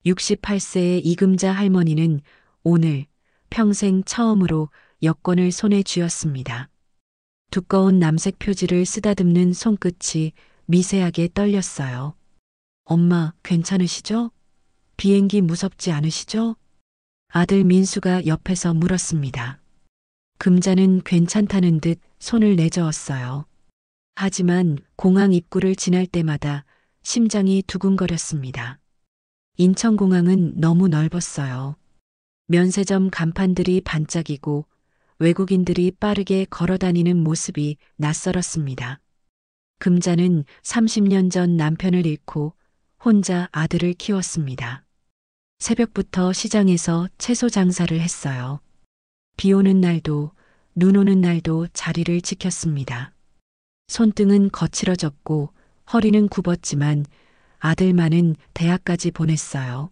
68세의 이금자 할머니는 오늘 평생 처음으로 여권을 손에 쥐었습니다. 두꺼운 남색 표지를 쓰다듬는 손끝이 미세하게 떨렸어요. 엄마, 괜찮으시죠? 비행기 무섭지 않으시죠? 아들 민수가 옆에서 물었습니다. 금자는 괜찮다는 듯 손을 내저었어요. 하지만 공항 입구를 지날 때마다 심장이 두근거렸습니다. 인천공항은 너무 넓었어요. 면세점 간판들이 반짝이고 외국인들이 빠르게 걸어다니는 모습이 낯설었습니다. 금자는 30년 전 남편을 잃고 혼자 아들을 키웠습니다. 새벽부터 시장에서 채소 장사를 했어요. 비 오는 날도 눈 오는 날도 자리를 지켰습니다. 손등은 거칠어졌고 허리는 굽었지만 아들만은 대학까지 보냈어요.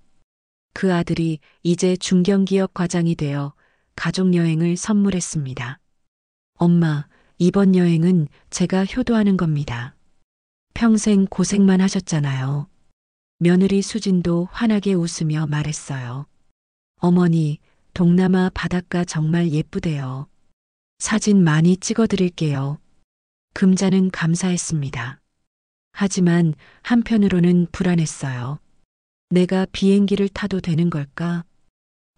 그 아들이 이제 중견기업 과장이 되어 가족여행을 선물했습니다. 엄마, 이번 여행은 제가 효도하는 겁니다. 평생 고생만 하셨잖아요. 며느리 수진도 환하게 웃으며 말했어요. 어머니, 동남아 바닷가 정말 예쁘대요. 사진 많이 찍어드릴게요. 금자는 감사했습니다. 하지만 한편으로는 불안했어요. 내가 비행기를 타도 되는 걸까?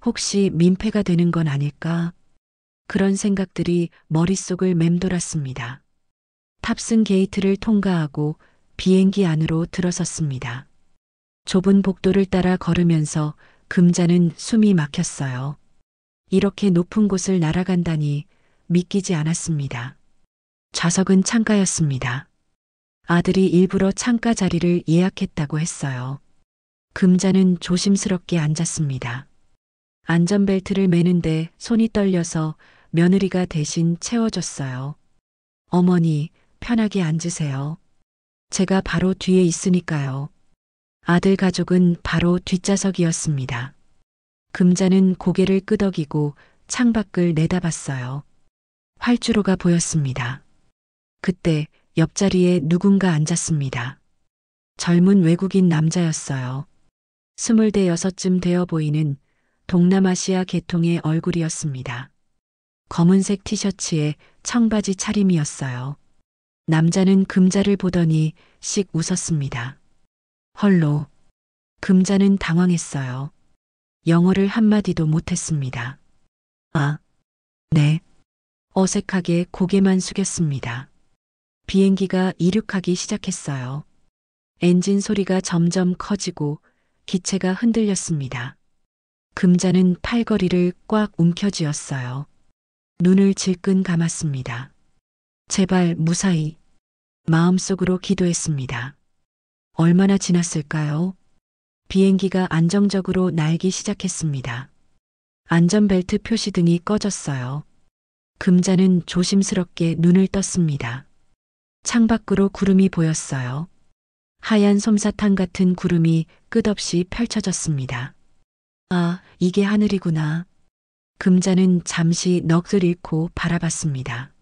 혹시 민폐가 되는 건 아닐까? 그런 생각들이 머릿속을 맴돌았습니다. 탑승 게이트를 통과하고 비행기 안으로 들어섰습니다. 좁은 복도를 따라 걸으면서 금자는 숨이 막혔어요. 이렇게 높은 곳을 날아간다니 믿기지 않았습니다. 좌석은 창가였습니다. 아들이 일부러 창가 자리를 예약했다고 했어요. 금자는 조심스럽게 앉았습니다. 안전벨트를 매는데 손이 떨려서 며느리가 대신 채워줬어요. 어머니, 편하게 앉으세요. 제가 바로 뒤에 있으니까요. 아들 가족은 바로 뒷좌석이었습니다. 금자는 고개를 끄덕이고 창밖을 내다봤어요. 활주로가 보였습니다. 그때 옆자리에 누군가 앉았습니다. 젊은 외국인 남자였어요. 26쯤 되어 보이는 동남아시아 계통의 얼굴이었습니다. 검은색 티셔츠에 청바지 차림이었어요. 남자는 금자를 보더니 씩 웃었습니다. 헐로. 금자는 당황했어요. 영어를 한마디도 못했습니다. 아, 네. 어색하게 고개만 숙였습니다. 비행기가 이륙하기 시작했어요. 엔진 소리가 점점 커지고 기체가 흔들렸습니다. 금자는 팔걸이를 꽉 움켜쥐었어요. 눈을 질끈 감았습니다. 제발 무사히. 마음속으로 기도했습니다. 얼마나 지났을까요? 비행기가 안정적으로 날기 시작했습니다. 안전벨트 표시등이 꺼졌어요. 금자는 조심스럽게 눈을 떴습니다. 창밖으로 구름이 보였어요. 하얀 솜사탕 같은 구름이 끝없이 펼쳐졌습니다. 아, 이게 하늘이구나. 금자는 잠시 넋을 잃고 바라봤습니다.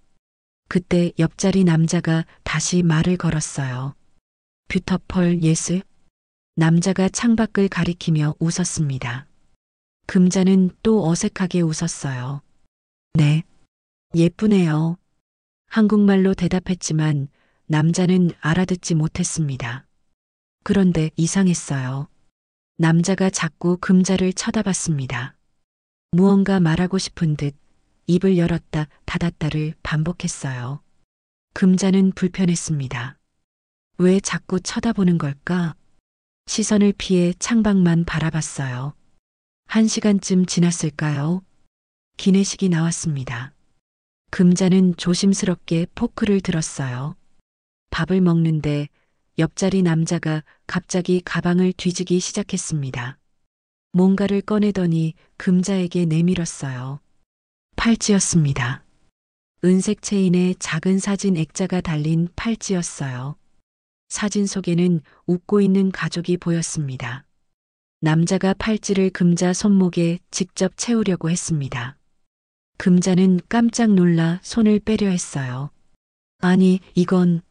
그때 옆자리 남자가 다시 말을 걸었어요. 뷰터펄 예스? 남자가 창밖을 가리키며 웃었습니다. 금자는 또 어색하게 웃었어요. 네, 예쁘네요. 한국말로 대답했지만 남자는 알아듣지 못했습니다. 그런데 이상했어요. 남자가 자꾸 금자를 쳐다봤습니다. 무언가 말하고 싶은 듯 입을 열었다 닫았다를 반복했어요. 금자는 불편했습니다. 왜 자꾸 쳐다보는 걸까? 시선을 피해 창밖만 바라봤어요. 1시간쯤 지났을까요? 기내식이 나왔습니다. 금자는 조심스럽게 포크를 들었어요. 밥을 먹는데 옆자리 남자가 갑자기 가방을 뒤지기 시작했습니다. 뭔가를 꺼내더니 금자에게 내밀었어요. 팔찌였습니다. 은색 체인에 작은 사진 액자가 달린 팔찌였어요. 사진 속에는 웃고 있는 가족이 보였습니다. 남자가 팔찌를 금자 손목에 직접 채우려고 했습니다. 금자는 깜짝 놀라 손을 빼려 했어요. 아니, 이건...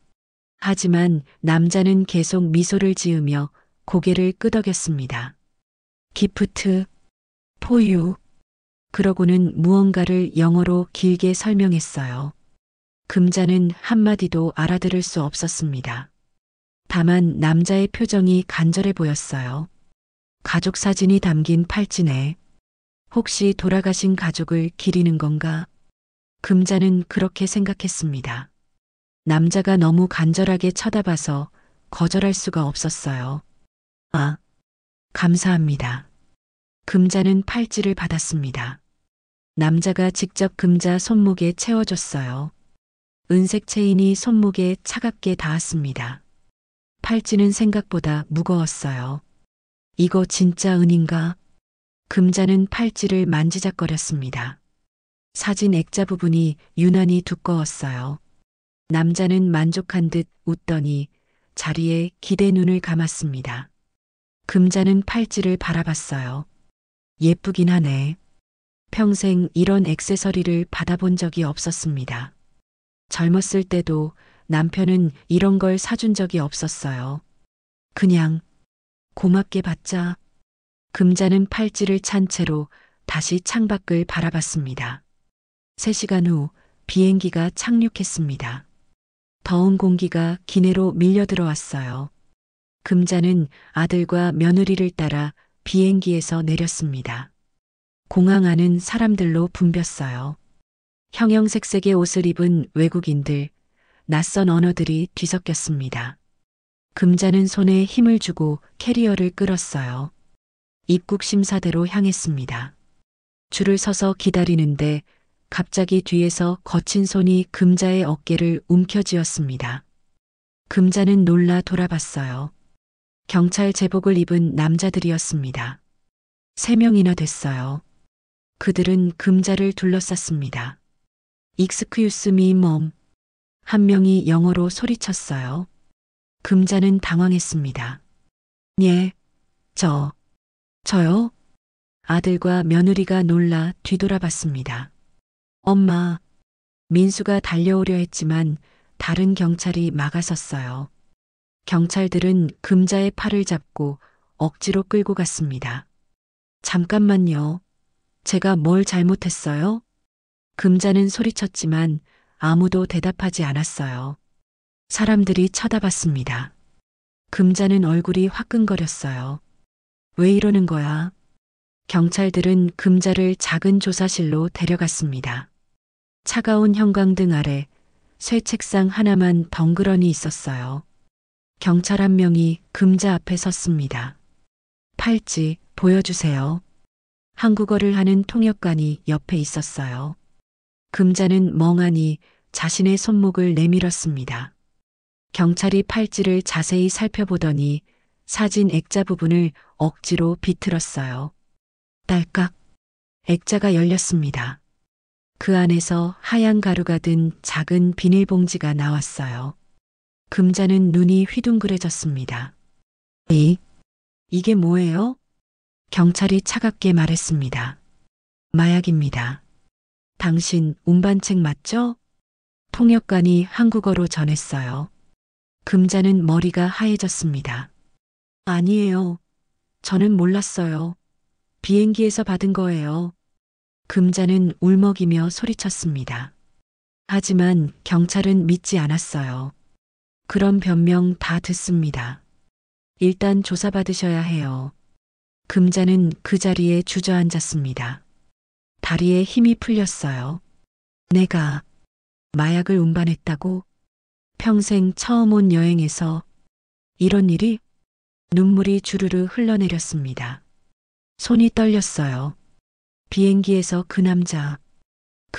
하지만 남자는 계속 미소를 지으며 고개를 끄덕였습니다. 기프트, 포유. 그러고는 무언가를 영어로 길게 설명했어요. 금자는 한마디도 알아들을 수 없었습니다. 다만 남자의 표정이 간절해 보였어요. 가족 사진이 담긴 팔찌네. 혹시 돌아가신 가족을 기리는 건가? 금자는 그렇게 생각했습니다. 남자가 너무 간절하게 쳐다봐서 거절할 수가 없었어요. 아, 감사합니다. 금자는 팔찌를 받았습니다. 남자가 직접 금자 손목에 채워줬어요. 은색 체인이 손목에 차갑게 닿았습니다. 팔찌는 생각보다 무거웠어요. 이거 진짜 은인가? 금자는 팔찌를 만지작거렸습니다. 사진 액자 부분이 유난히 두꺼웠어요. 남자는 만족한 듯 웃더니 자리에 기대 눈을 감았습니다. 금자는 팔찌를 바라봤어요. 예쁘긴 하네. 평생 이런 액세서리를 받아본 적이 없었습니다. 젊었을 때도 남편은 이런 걸 사준 적이 없었어요. 그냥 고맙게 받자. 금자는 팔찌를 찬 채로 다시 창밖을 바라봤습니다. 3시간 후 비행기가 착륙했습니다. 더운 공기가 기내로 밀려 들어왔어요. 금자는 아들과 며느리를 따라 비행기에서 내렸습니다. 공항 안은 사람들로 붐볐어요. 형형색색의 옷을 입은 외국인들, 낯선 언어들이 뒤섞였습니다. 금자는 손에 힘을 주고 캐리어를 끌었어요. 입국 심사대로 향했습니다. 줄을 서서 기다리는데 갑자기 뒤에서 거친 손이 금자의 어깨를 움켜쥐었습니다. 금자는 놀라 돌아봤어요. 경찰 제복을 입은 남자들이었습니다. 3명이나 됐어요. 그들은 금자를 둘러쌌습니다. Excuse me, mom. 한 명이 영어로 소리쳤어요. 금자는 당황했습니다. 예, 저요? 아들과 며느리가 놀라 뒤돌아봤습니다. 엄마, 민수가 달려오려 했지만 다른 경찰이 막아섰어요. 경찰들은 금자의 팔을 잡고 억지로 끌고 갔습니다. 잠깐만요. 제가 뭘 잘못했어요? 금자는 소리쳤지만 아무도 대답하지 않았어요. 사람들이 쳐다봤습니다. 금자는 얼굴이 화끈거렸어요. 왜 이러는 거야? 경찰들은 금자를 작은 조사실로 데려갔습니다. 차가운 형광등 아래 쇠 책상 하나만 덩그러니 있었어요. 경찰 한 명이 금자 앞에 섰습니다. 팔찌 보여주세요. 한국어를 하는 통역관이 옆에 있었어요. 금자는 멍하니 자신의 손목을 내밀었습니다. 경찰이 팔찌를 자세히 살펴보더니 사진 액자 부분을 억지로 비틀었어요. 딸깍, 액자가 열렸습니다. 그 안에서 하얀 가루가 든 작은 비닐봉지가 나왔어요. 금자는 눈이 휘둥그레졌습니다. 이게 뭐예요? 경찰이 차갑게 말했습니다. 마약입니다. 당신 운반책 맞죠? 통역관이 한국어로 전했어요. 금자는 머리가 하얘졌습니다. 아니에요. 저는 몰랐어요. 비행기에서 받은 거예요. 금자는 울먹이며 소리쳤습니다. 하지만 경찰은 믿지 않았어요. 그런 변명 다 듣습니다. 일단 조사받으셔야 해요. 금자는 그 자리에 주저앉았습니다. 다리에 힘이 풀렸어요. 내가 마약을 운반했다고? 평생 처음 온 여행에서 이런 일이? 눈물이 주르르 흘러내렸습니다. 손이 떨렸어요. 비행기에서 그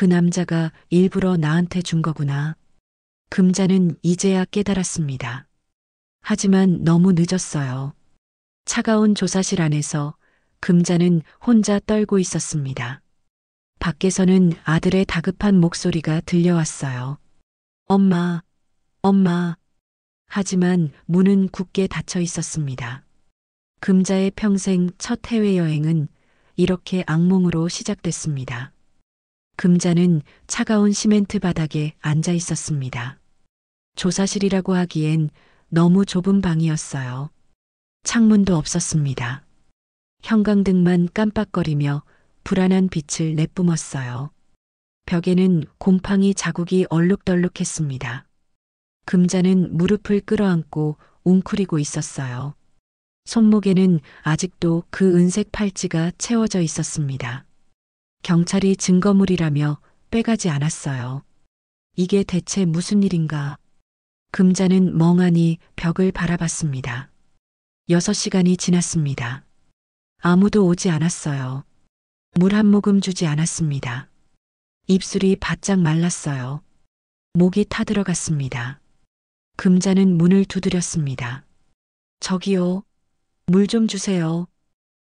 남자가 일부러 나한테 준 거구나. 금자는 이제야 깨달았습니다. 하지만 너무 늦었어요. 차가운 조사실 안에서 금자는 혼자 떨고 있었습니다. 밖에서는 아들의 다급한 목소리가 들려왔어요. 엄마, 엄마. 하지만 문은 굳게 닫혀 있었습니다. 금자의 평생 첫 해외여행은 이렇게 악몽으로 시작됐습니다. 금자는 차가운 시멘트 바닥에 앉아 있었습니다. 조사실이라고 하기엔 너무 좁은 방이었어요. 창문도 없었습니다. 형광등만 깜빡거리며 불안한 빛을 내뿜었어요. 벽에는 곰팡이 자국이 얼룩덜룩했습니다. 금자는 무릎을 끌어안고 웅크리고 있었어요. 손목에는 아직도 그 은색 팔찌가 채워져 있었습니다. 경찰이 증거물이라며 빼가지 않았어요. 이게 대체 무슨 일인가? 금자는 멍하니 벽을 바라봤습니다. 6시간이 지났습니다. 아무도 오지 않았어요. 물 한 모금 주지 않았습니다. 입술이 바짝 말랐어요. 목이 타들어갔습니다. 금자는 문을 두드렸습니다. 저기요, 물 좀 주세요.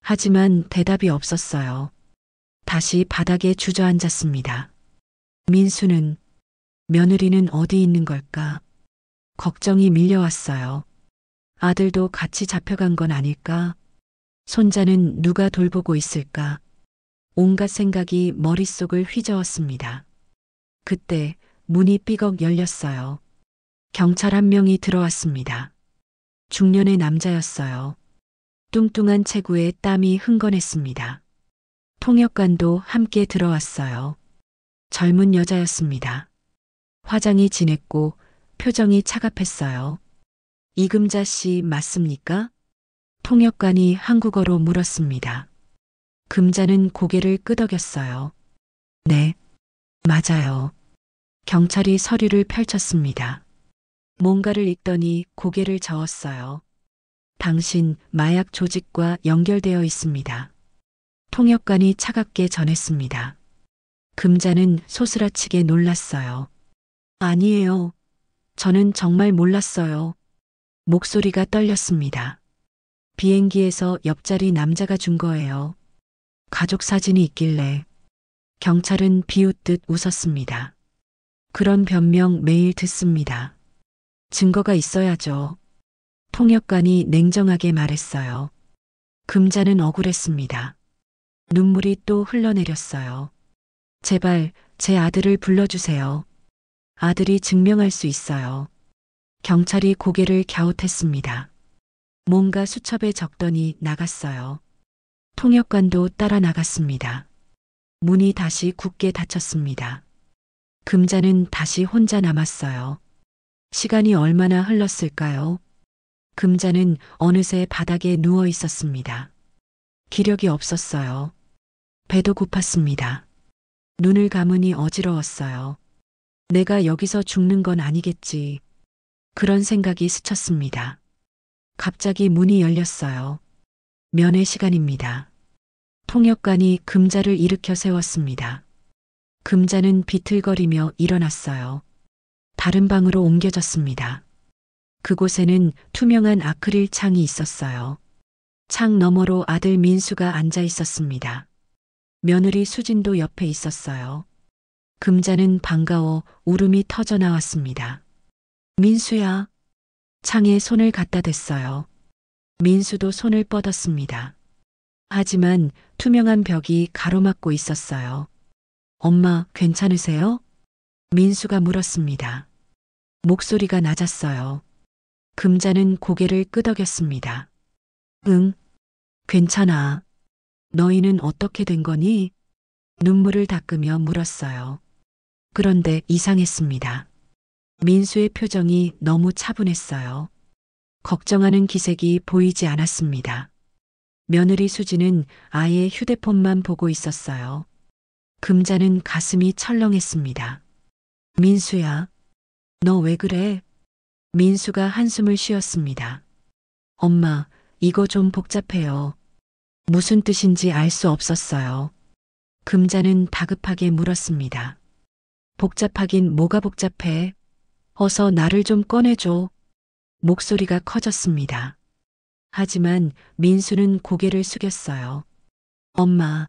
하지만 대답이 없었어요. 다시 바닥에 주저앉았습니다. 민수는, 며느리는 어디 있는 걸까? 걱정이 밀려왔어요. 아들도 같이 잡혀간 건 아닐까? 손자는 누가 돌보고 있을까? 온갖 생각이 머릿속을 휘저었습니다. 그때 문이 삐걱 열렸어요. 경찰 한 명이 들어왔습니다. 중년의 남자였어요. 뚱뚱한 체구에 땀이 흥건했습니다. 통역관도 함께 들어왔어요. 젊은 여자였습니다. 화장이 진했고 표정이 차갑했어요. 이금자 씨 맞습니까? 통역관이 한국어로 물었습니다. 금자는 고개를 끄덕였어요. 네, 맞아요. 경찰이 서류를 펼쳤습니다. 뭔가를 읽더니 고개를 저었어요. 당신 마약 조직과 연결되어 있습니다. 통역관이 차갑게 전했습니다. 금자는 소스라치게 놀랐어요. 아니에요. 저는 정말 몰랐어요. 목소리가 떨렸습니다. 비행기에서 옆자리 남자가 준 거예요. 가족 사진이 있길래. 경찰은 비웃듯 웃었습니다. 그런 변명 매일 듣습니다. 증거가 있어야죠. 통역관이 냉정하게 말했어요. 금자는 억울했습니다. 눈물이 또 흘러내렸어요. 제발 제 아들을 불러주세요. 아들이 증명할 수 있어요. 경찰이 고개를 갸웃했습니다. 뭔가 수첩에 적더니 나갔어요. 통역관도 따라 나갔습니다. 문이 다시 굳게 닫혔습니다. 금자는 다시 혼자 남았어요. 시간이 얼마나 흘렀을까요? 금자는 어느새 바닥에 누워 있었습니다. 기력이 없었어요. 배도 고팠습니다. 눈을 감으니 어지러웠어요. 내가 여기서 죽는 건 아니겠지. 그런 생각이 스쳤습니다. 갑자기 문이 열렸어요. 면회 시간입니다. 통역관이 금자를 일으켜 세웠습니다. 금자는 비틀거리며 일어났어요. 다른 방으로 옮겨졌습니다. 그곳에는 투명한 아크릴 창이 있었어요. 창 너머로 아들 민수가 앉아 있었습니다. 며느리 수진도 옆에 있었어요. 금자는 반가워 울음이 터져 나왔습니다. 민수야. 창에 손을 갖다 댔어요. 민수도 손을 뻗었습니다. 하지만 투명한 벽이 가로막고 있었어요. 엄마, 괜찮으세요? 민수가 물었습니다. 목소리가 낮았어요. 금자는 고개를 끄덕였습니다. 응, 괜찮아. 너희는 어떻게 된 거니? 눈물을 닦으며 물었어요. 그런데 이상했습니다. 민수의 표정이 너무 차분했어요. 걱정하는 기색이 보이지 않았습니다. 며느리 수지는 아예 휴대폰만 보고 있었어요. 금자는 가슴이 철렁했습니다. 민수야, 너 왜 그래? 민수가 한숨을 쉬었습니다. 엄마, 이거 좀 복잡해요. 무슨 뜻인지 알 수 없었어요. 금자는 다급하게 물었습니다. 복잡하긴 뭐가 복잡해? 어서 나를 좀 꺼내줘. 목소리가 커졌습니다. 하지만 민수는 고개를 숙였어요. 엄마,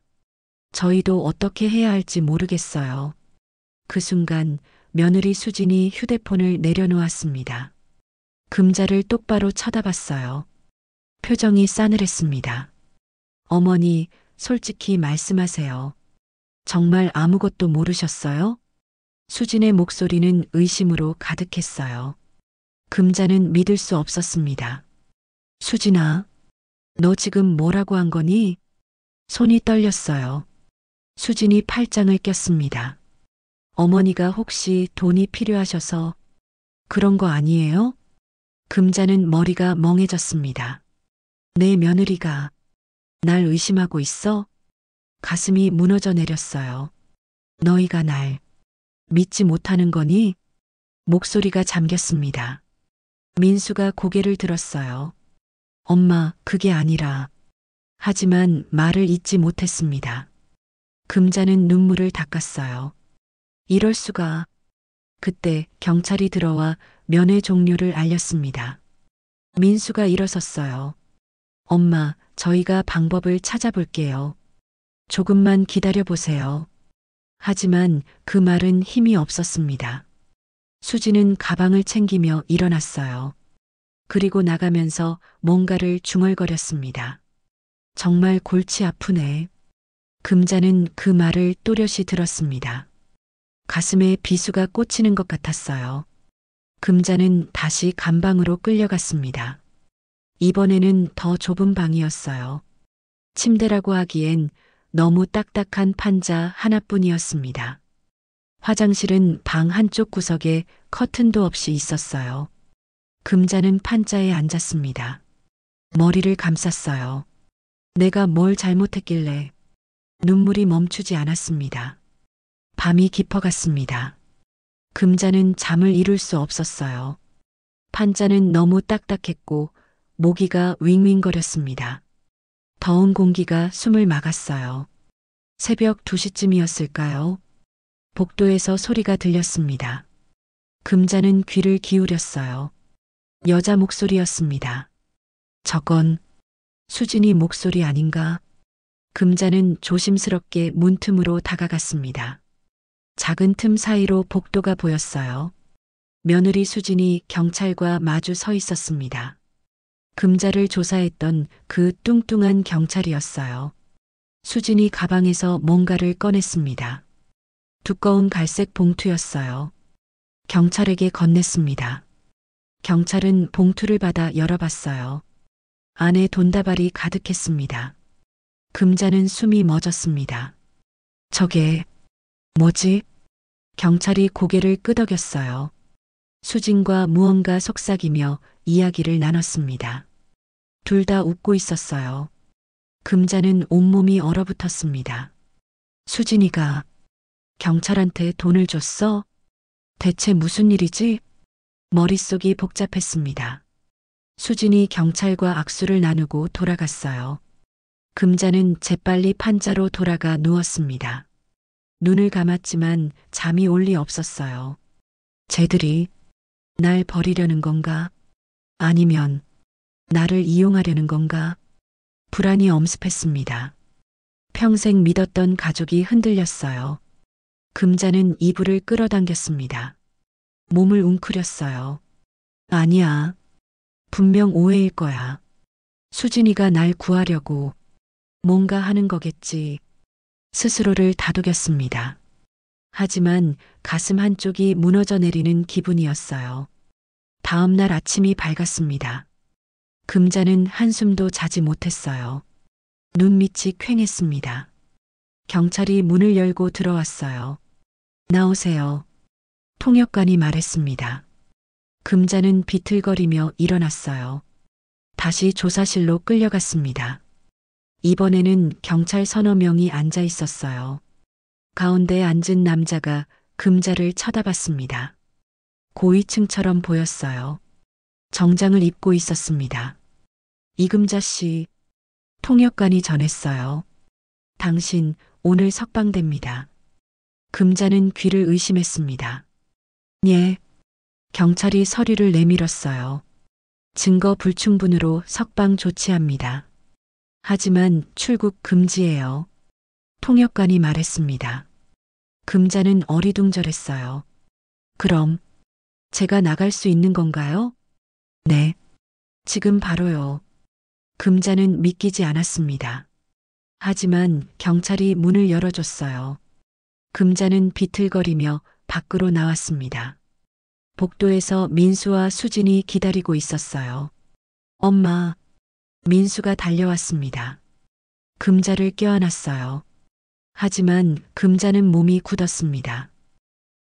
저희도 어떻게 해야 할지 모르겠어요. 그 순간 며느리 수진이 휴대폰을 내려놓았습니다. 금자를 똑바로 쳐다봤어요. 표정이 싸늘했습니다. 어머니, 솔직히 말씀하세요. 정말 아무것도 모르셨어요? 수진의 목소리는 의심으로 가득했어요. 금자는 믿을 수 없었습니다. 수진아, 너 지금 뭐라고 한 거니? 손이 떨렸어요. 수진이 팔짱을 꼈습니다. 어머니가 혹시 돈이 필요하셔서 그런 거 아니에요? 금자는 머리가 멍해졌습니다. 내 며느리가 날 의심하고 있어? 가슴이 무너져 내렸어요. 너희가 날 믿지 못하는 거니? 목소리가 잠겼습니다. 민수가 고개를 들었어요. 엄마, 그게 아니라. 하지만 말을 잇지 못했습니다. 금자는 눈물을 닦았어요. 이럴 수가. 그때 경찰이 들어와 면회 종료를 알렸습니다. 민수가 일어섰어요. 엄마, 저희가 방법을 찾아볼게요. 조금만 기다려 보세요. 하지만 그 말은 힘이 없었습니다. 수지는 가방을 챙기며 일어났어요. 그리고 나가면서 뭔가를 중얼거렸습니다. 정말 골치 아프네. 금자는 그 말을 또렷이 들었습니다. 가슴에 비수가 꽂히는 것 같았어요. 금자는 다시 감방으로 끌려갔습니다. 이번에는 더 좁은 방이었어요. 침대라고 하기엔 너무 딱딱한 판자 하나뿐이었습니다. 화장실은 방 한쪽 구석에 커튼도 없이 있었어요. 금자는 판자에 앉았습니다. 머리를 감쌌어요. 내가 뭘 잘못했길래. 눈물이 멈추지 않았습니다. 밤이 깊어갔습니다. 금자는 잠을 이룰 수 없었어요. 판자는 너무 딱딱했고 모기가 윙윙거렸습니다. 더운 공기가 숨을 막았어요. 새벽 2시쯤이었을까요? 복도에서 소리가 들렸습니다. 금자는 귀를 기울였어요. 여자 목소리였습니다. 저건 수진이 목소리 아닌가? 금자는 조심스럽게 문틈으로 다가갔습니다. 작은 틈 사이로 복도가 보였어요. 며느리 수진이 경찰과 마주 서 있었습니다. 금자를 조사했던 그 뚱뚱한 경찰이었어요. 수진이 가방에서 뭔가를 꺼냈습니다. 두꺼운 갈색 봉투였어요. 경찰에게 건넸습니다. 경찰은 봉투를 받아 열어봤어요. 안에 돈다발이 가득했습니다. 금자는 숨이 멎었습니다. 저게 뭐지? 경찰이 고개를 끄덕였어요. 수진과 무언가 속삭이며 이야기를 나눴습니다. 둘 다 웃고 있었어요. 금자는 온몸이 얼어붙었습니다. 수진이가 경찰한테 돈을 줬어? 대체 무슨 일이지? 머릿속이 복잡했습니다. 수진이 경찰과 악수를 나누고 돌아갔어요. 금자는 재빨리 판자로 돌아가 누웠습니다. 눈을 감았지만 잠이 올 리 없었어요. 쟤들이 날 버리려는 건가? 아니면 나를 이용하려는 건가? 불안이 엄습했습니다. 평생 믿었던 가족이 흔들렸어요. 금자는 이불을 끌어당겼습니다. 몸을 웅크렸어요. 아니야. 분명 오해일 거야. 수진이가 날 구하려고 뭔가 하는 거겠지. 스스로를 다독였습니다. 하지만 가슴 한쪽이 무너져 내리는 기분이었어요. 다음 날 아침이 밝았습니다. 금자는 한숨도 자지 못했어요. 눈밑이 퀭했습니다. 경찰이 문을 열고 들어왔어요. 나오세요. 통역관이 말했습니다. 금자는 비틀거리며 일어났어요. 다시 조사실로 끌려갔습니다. 이번에는 경찰 서너 명이 앉아 있었어요. 가운데 앉은 남자가 금자를 쳐다봤습니다. 고위층처럼 보였어요. 정장을 입고 있었습니다. 이금자 씨, 통역관이 전했어요. 당신 오늘 석방됩니다. 금자는 귀를 의심했습니다. 예. 경찰이 서류를 내밀었어요. 증거 불충분으로 석방 조치합니다. 하지만 출국 금지예요. 통역관이 말했습니다. 금자는 어리둥절했어요. 그럼 제가 나갈 수 있는 건가요? 네. 지금 바로요. 금자는 믿기지 않았습니다. 하지만 경찰이 문을 열어줬어요. 금자는 비틀거리며 밖으로 나왔습니다. 복도에서 민수와 수진이 기다리고 있었어요. 엄마, 민수가 달려왔습니다. 금자를 껴안았어요. 하지만 금자는 몸이 굳었습니다.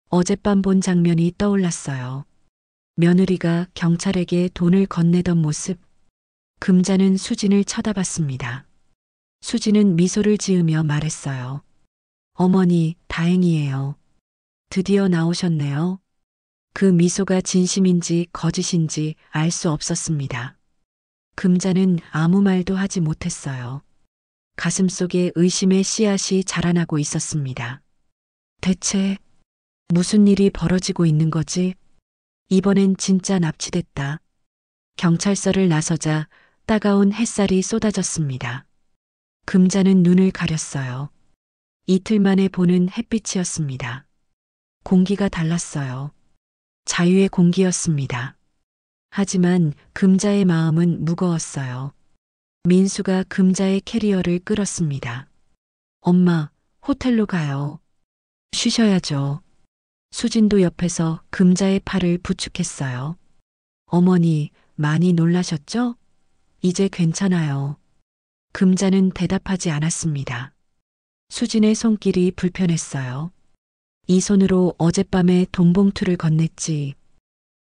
어젯밤 본 장면이 떠올랐어요. 며느리가 경찰에게 돈을 건네던 모습. 금자는 수진을 쳐다봤습니다. 수진은 미소를 지으며 말했어요. 어머니, 다행이에요. 드디어 나오셨네요. 그 미소가 진심인지 거짓인지 알 수 없었습니다. 금자는 아무 말도 하지 못했어요. 가슴속에 의심의 씨앗이 자라나고 있었습니다. 대체 무슨 일이 벌어지고 있는 거지? 이번엔 진짜 납치됐다. 경찰서를 나서자 따가운 햇살이 쏟아졌습니다. 금자는 눈을 가렸어요. 이틀 만에 보는 햇빛이었습니다. 공기가 달랐어요. 자유의 공기였습니다. 하지만 금자의 마음은 무거웠어요. 민수가 금자의 캐리어를 끌었습니다. 엄마, 호텔로 가요. 쉬셔야죠. 수진도 옆에서 금자의 팔을 부축했어요. 어머니, 많이 놀라셨죠? 이제 괜찮아요. 금자는 대답하지 않았습니다. 수진의 손길이 불편했어요. 이 손으로 어젯밤에 돈봉투를 건넸지.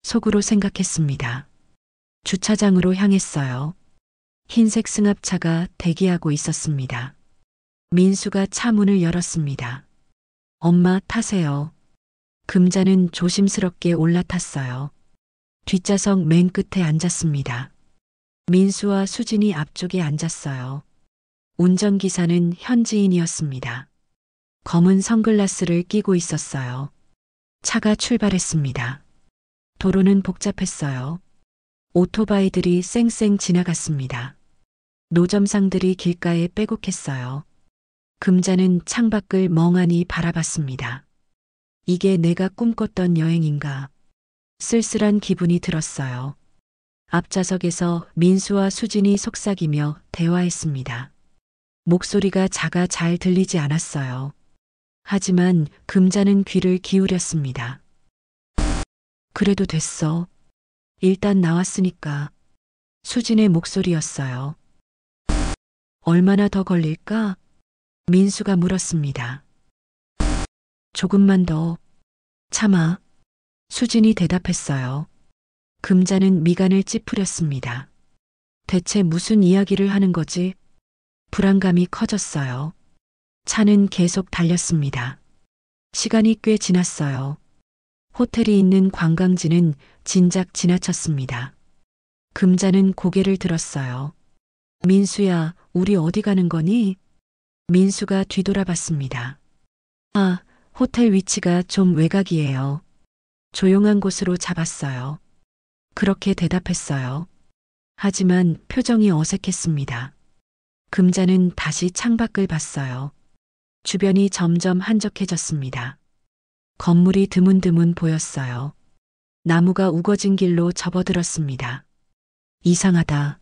속으로 생각했습니다. 주차장으로 향했어요. 흰색 승합차가 대기하고 있었습니다. 민수가 차 문을 열었습니다. 엄마 타세요. 금자는 조심스럽게 올라탔어요. 뒷좌석 맨 끝에 앉았습니다. 민수와 수진이 앞쪽에 앉았어요. 운전기사는 현지인이었습니다. 검은 선글라스를 끼고 있었어요. 차가 출발했습니다. 도로는 복잡했어요. 오토바이들이 쌩쌩 지나갔습니다. 노점상들이 길가에 빼곡했어요. 금자는 창밖을 멍하니 바라봤습니다. 이게 내가 꿈꿨던 여행인가? 쓸쓸한 기분이 들었어요. 앞좌석에서 민수와 수진이 속삭이며 대화했습니다. 목소리가 작아 잘 들리지 않았어요. 하지만 금자는 귀를 기울였습니다. 그래도 됐어. 일단 나왔으니까. 수진의 목소리였어요. 얼마나 더 걸릴까? 민수가 물었습니다. 조금만 더. 참아. 수진이 대답했어요. 금자는 미간을 찌푸렸습니다. 대체 무슨 이야기를 하는 거지? 불안감이 커졌어요. 차는 계속 달렸습니다. 시간이 꽤 지났어요. 호텔이 있는 관광지는 진작 지나쳤습니다. 금자는 고개를 들었어요. 민수야, 우리 어디 가는 거니? 민수가 뒤돌아봤습니다. 아, 호텔 위치가 좀 외곽이에요. 조용한 곳으로 잡았어요. 그렇게 대답했어요. 하지만 표정이 어색했습니다. 금자는 다시 창밖을 봤어요. 주변이 점점 한적해졌습니다. 건물이 드문드문 보였어요. 나무가 우거진 길로 접어들었습니다. 이상하다.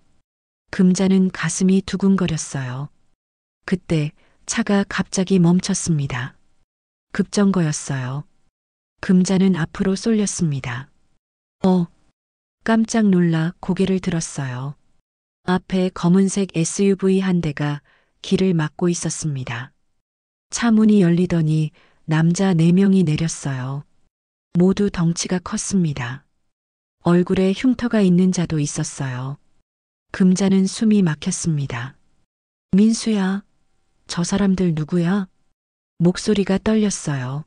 금자는 가슴이 두근거렸어요. 그때 차가 갑자기 멈췄습니다. 급정거였어요. 금자는 앞으로 쏠렸습니다. 깜짝 놀라 고개를 들었어요. 앞에 검은색 SUV 한 대가 길을 막고 있었습니다. 차 문이 열리더니 남자 4명이 내렸어요. 모두 덩치가 컸습니다. 얼굴에 흉터가 있는 자도 있었어요. 금자는 숨이 막혔습니다. 민수야, 저 사람들 누구야? 목소리가 떨렸어요.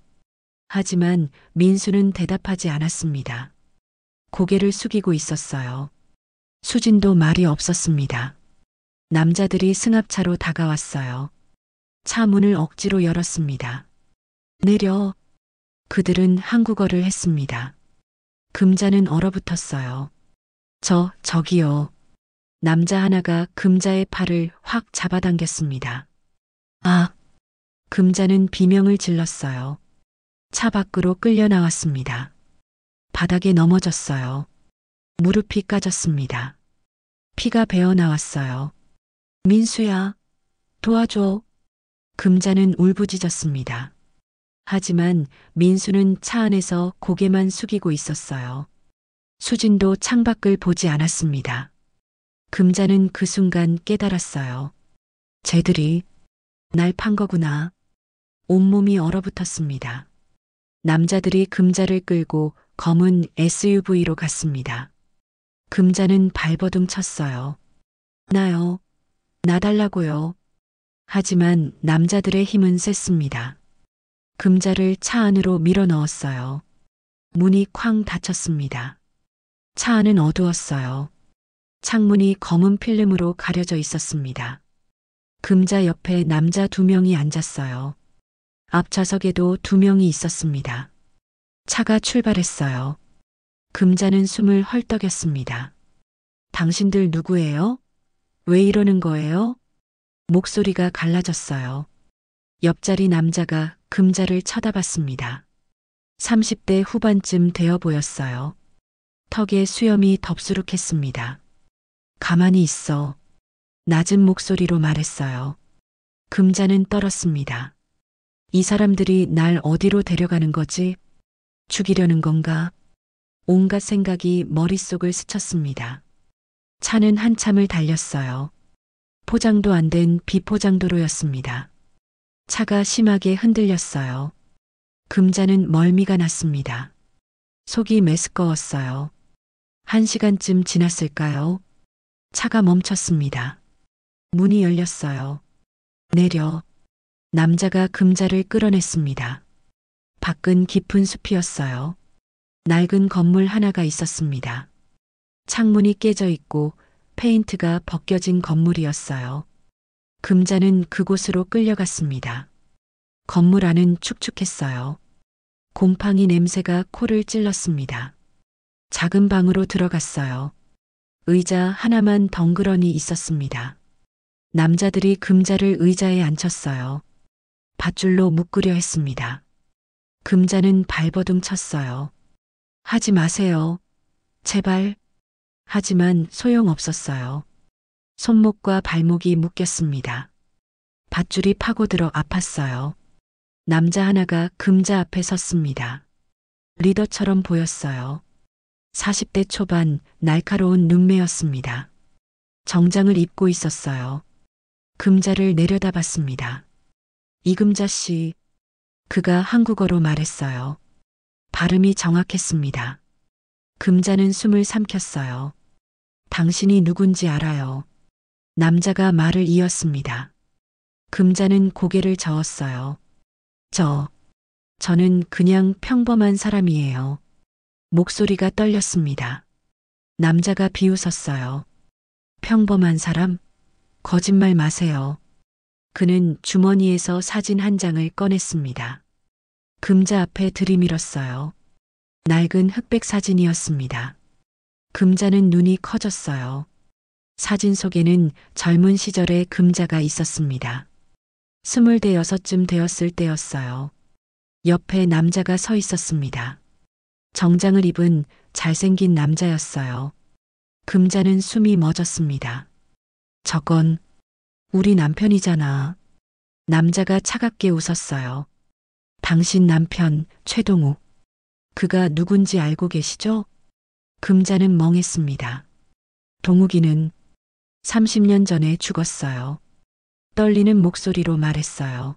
하지만 민수는 대답하지 않았습니다. 고개를 숙이고 있었어요. 수진도 말이 없었습니다. 남자들이 승합차로 다가왔어요. 차 문을 억지로 열었습니다. 내려. 그들은 한국어를 했습니다. 금자는 얼어붙었어요. 저기요. 남자 하나가 금자의 팔을 확 잡아당겼습니다. 아! 금자는 비명을 질렀어요. 차 밖으로 끌려 나왔습니다. 바닥에 넘어졌어요. 무릎이 까졌습니다. 피가 배어 나왔어요. 민수야, 도와줘. 금자는 울부짖었습니다. 하지만 민수는 차 안에서 고개만 숙이고 있었어요. 수진도 창밖을 보지 않았습니다. 금자는 그 순간 깨달았어요. 쟤들이 날 판 거구나. 온몸이 얼어붙었습니다. 남자들이 금자를 끌고 검은 SUV로 갔습니다. 금자는 발버둥 쳤어요. 나요. 나 달라고요. 하지만 남자들의 힘은 셌습니다. 금자를 차 안으로 밀어 넣었어요. 문이 쾅 닫혔습니다. 차 안은 어두웠어요. 창문이 검은 필름으로 가려져 있었습니다. 금자 옆에 남자 2명이 앉았어요. 앞좌석에도 2명이 있었습니다. 차가 출발했어요. 금자는 숨을 헐떡였습니다. 당신들 누구예요? 왜 이러는 거예요? 목소리가 갈라졌어요. 옆자리 남자가 금자를 쳐다봤습니다. 30대 후반쯤 되어 보였어요. 턱에 수염이 덥수룩했습니다. 가만히 있어. 낮은 목소리로 말했어요. 금자는 떨었습니다. 이 사람들이 날 어디로 데려가는 거지? 죽이려는 건가? 온갖 생각이 머릿속을 스쳤습니다. 차는 한참을 달렸어요. 포장도 안 된 비포장도로였습니다. 차가 심하게 흔들렸어요. 금자는 멀미가 났습니다. 속이 메스꺼웠어요. 1시간쯤 지났을까요? 차가 멈췄습니다. 문이 열렸어요. 내려. 남자가 금자를 끌어냈습니다. 밖은 깊은 숲이었어요. 낡은 건물 하나가 있었습니다. 창문이 깨져 있고 페인트가 벗겨진 건물이었어요. 금자는 그곳으로 끌려갔습니다. 건물 안은 축축했어요. 곰팡이 냄새가 코를 찔렀습니다. 작은 방으로 들어갔어요. 의자 하나만 덩그러니 있었습니다. 남자들이 금자를 의자에 앉혔어요. 밧줄로 묶으려 했습니다. 금자는 발버둥 쳤어요. 하지 마세요. 제발. 하지만 소용없었어요. 손목과 발목이 묶였습니다. 밧줄이 파고들어 아팠어요. 남자 하나가 금자 앞에 섰습니다. 리더처럼 보였어요. 40대 초반 날카로운 눈매였습니다. 정장을 입고 있었어요. 금자를 내려다봤습니다. 이금자 씨. 그가 한국어로 말했어요. 발음이 정확했습니다. 금자는 숨을 삼켰어요. 당신이 누군지 알아요. 남자가 말을 이었습니다. 금자는 고개를 저었어요. 저는 그냥 평범한 사람이에요. 목소리가 떨렸습니다. 남자가 비웃었어요. 평범한 사람? 거짓말 마세요. 그는 주머니에서 사진 한 장을 꺼냈습니다. 금자 앞에 들이밀었어요. 낡은 흑백 사진이었습니다. 금자는 눈이 커졌어요. 사진 속에는 젊은 시절의 금자가 있었습니다. 26쯤 되었을 때였어요. 옆에 남자가 서 있었습니다. 정장을 입은 잘생긴 남자였어요. 금자는 숨이 멎었습니다. 저건 우리 남편이잖아. 남자가 차갑게 웃었어요. 당신 남편 최동욱. 그가 누군지 알고 계시죠? 금자는 멍했습니다. 동욱이는 30년 전에 죽었어요. 떨리는 목소리로 말했어요.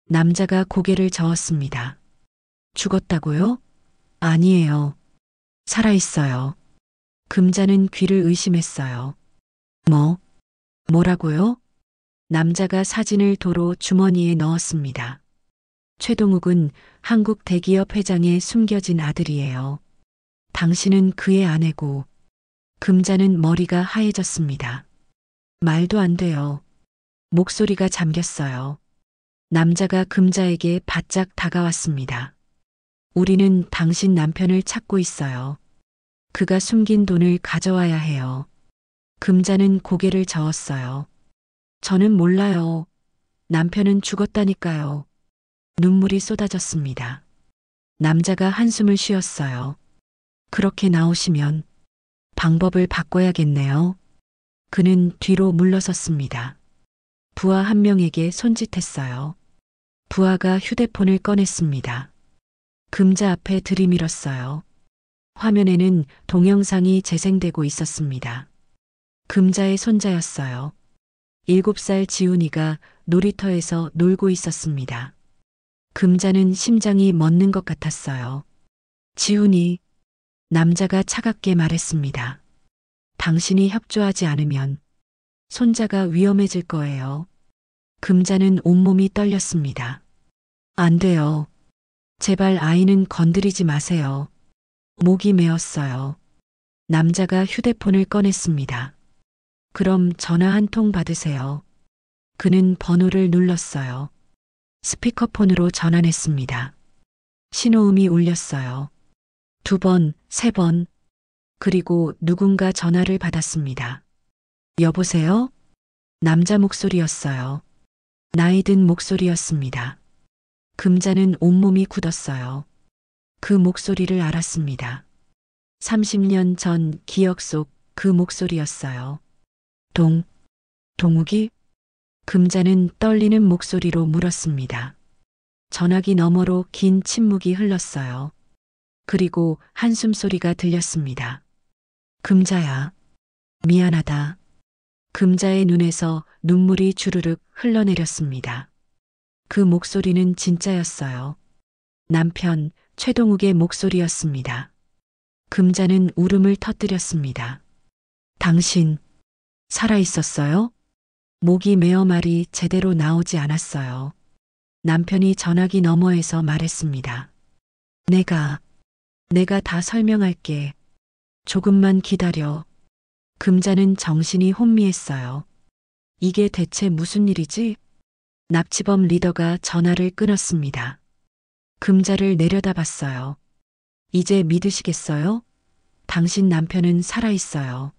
남자가 고개를 저었습니다. 죽었다고요? 아니에요. 살아있어요. 금자는 귀를 의심했어요. 뭐라고요? 남자가 사진을 도로 주머니에 넣었습니다. 최동욱은 한국 대기업 회장의 숨겨진 아들이에요. 당신은 그의 아내고. 금자는 머리가 하얘졌습니다. 말도 안 돼요. 목소리가 잠겼어요. 남자가 금자에게 바짝 다가왔습니다. 우리는 당신 남편을 찾고 있어요. 그가 숨긴 돈을 가져와야 해요. 금자는 고개를 저었어요. 저는 몰라요. 남편은 죽었다니까요. 눈물이 쏟아졌습니다. 남자가 한숨을 쉬었어요. 그렇게 나오시면 방법을 바꿔야겠네요. 그는 뒤로 물러섰습니다. 부하 한 명에게 손짓했어요. 부하가 휴대폰을 꺼냈습니다. 금자 앞에 들이밀었어요. 화면에는 동영상이 재생되고 있었습니다. 금자의 손자였어요. 7살 지훈이가 놀이터에서 놀고 있었습니다. 금자는 심장이 멎는 것 같았어요. 지훈이, 남자가 차갑게 말했습니다. 당신이 협조하지 않으면 손자가 위험해질 거예요. 금자는 온몸이 떨렸습니다. 안 돼요. 제발 아이는 건드리지 마세요. 목이 메었어요. 남자가 휴대폰을 꺼냈습니다. 그럼 전화 한 통 받으세요. 그는 번호를 눌렀어요. 스피커폰으로 전환했습니다. 신호음이 울렸어요. 2번, 3번. 그리고 누군가 전화를 받았습니다. 여보세요? 남자 목소리였어요. 나이 든 목소리였습니다. 금자는 온몸이 굳었어요. 그 목소리를 알았습니다. 30년 전 기억 속 그 목소리였어요. 동욱이? 금자는 떨리는 목소리로 물었습니다. 전화기 너머로 긴 침묵이 흘렀어요. 그리고 한숨 소리가 들렸습니다. 금자야, 미안하다. 금자의 눈에서 눈물이 주르륵 흘러내렸습니다. 그 목소리는 진짜였어요. 남편 최동욱의 목소리였습니다. 금자는 울음을 터뜨렸습니다. 당신, 살아있었어요? 목이 메어 말이 제대로 나오지 않았어요. 남편이 전화기 너머에서 말했습니다. 내가 다 설명할게. 조금만 기다려. 금자는 정신이 혼미했어요. 이게 대체 무슨 일이지? 납치범 리더가 전화를 끊었습니다. 금자를 내려다봤어요. 이제 믿으시겠어요? 당신 남편은 살아있어요.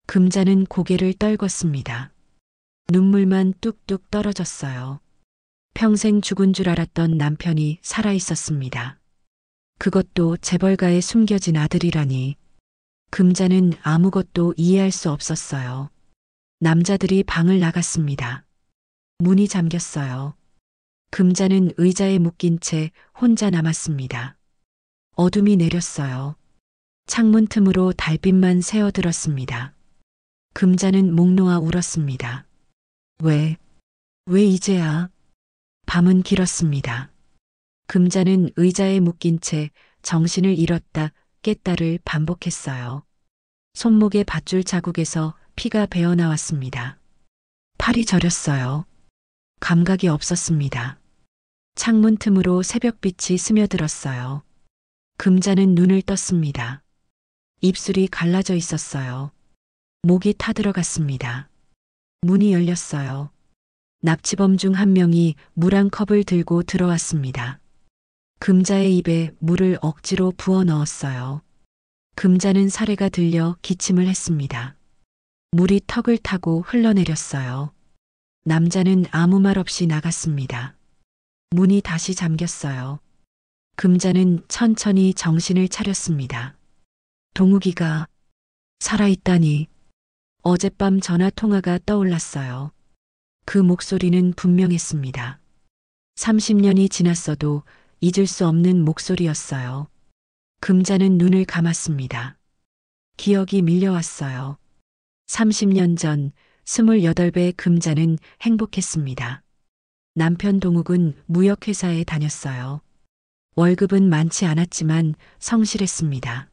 금자는 고개를 떨궜습니다. 눈물만 뚝뚝 떨어졌어요. 평생 죽은 줄 알았던 남편이 살아있었습니다. 그것도 재벌가에 숨겨진 아들이라니. 금자는 아무것도 이해할 수 없었어요. 남자들이 방을 나갔습니다. 문이 잠겼어요. 금자는 의자에 묶인 채 혼자 남았습니다. 어둠이 내렸어요. 창문 틈으로 달빛만 새어들었습니다. 금자는 목 놓아 울었습니다. 왜 이제야? 밤은 길었습니다. 금자는 의자에 묶인 채 정신을 잃었다 깼다를 반복했어요. 손목의 밧줄 자국에서 피가 배어나왔습니다. 팔이 저렸어요. 감각이 없었습니다. 창문 틈으로 새벽빛이 스며들었어요. 금자는 눈을 떴습니다. 입술이 갈라져 있었어요. 목이 타들어갔습니다. 문이 열렸어요. 납치범 중 한 명이 물 한 컵을 들고 들어왔습니다. 금자의 입에 물을 억지로 부어 넣었어요. 금자는 사례가 들려 기침을 했습니다. 물이 턱을 타고 흘러내렸어요. 남자는 아무 말 없이 나갔습니다. 문이 다시 잠겼어요. 금자는 천천히 정신을 차렸습니다. 동욱이가 살아있다니. 어젯밤 전화 통화가 떠올랐어요. 그 목소리는 분명했습니다. 30년이 지났어도 잊을 수 없는 목소리였어요. 금자는 눈을 감았습니다. 기억이 밀려왔어요. 30년 전 28배 금자는 행복했습니다. 남편 동욱은 무역회사에 다녔어요. 월급은 많지 않았지만 성실했습니다.